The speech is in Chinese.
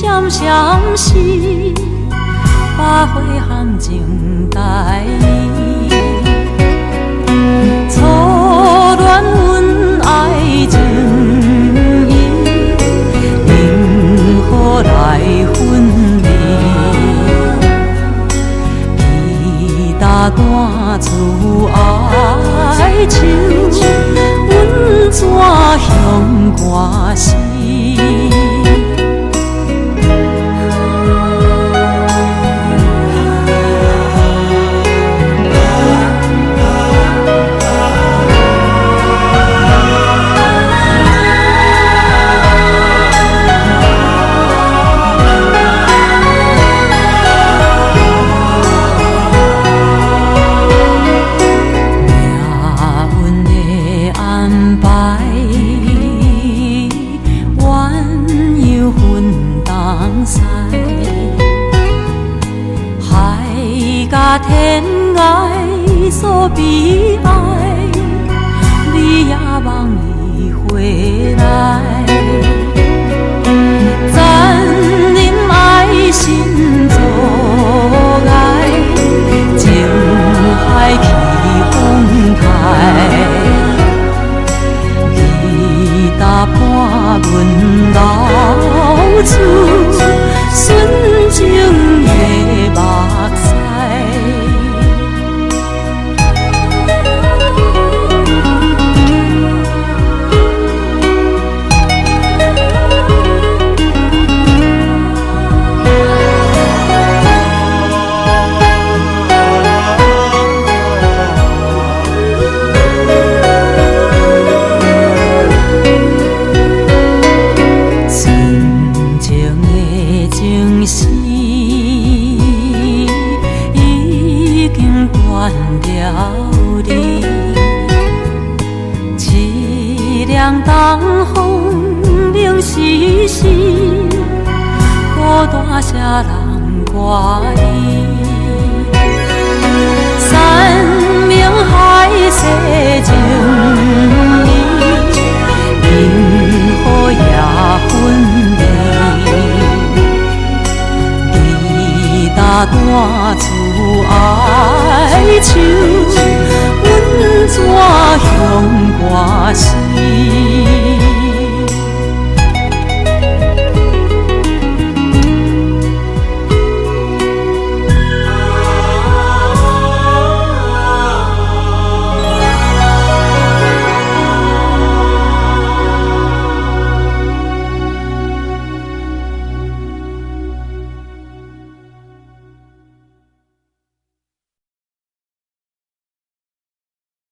闪闪是百花行情待你，初恋阮爱情意，因何来分离？伊搭单出哀愁，阮怎向歌诗？天涯所悲哀，你也望伊回来。残忍爱心阻碍，情海起风台，伊搭伴阮流出纯情的目屎。东风冷时时，孤单谁人挂伊？山盟海誓情义，因何也分离？伊搭单出哀愁，阮怎向歌诗？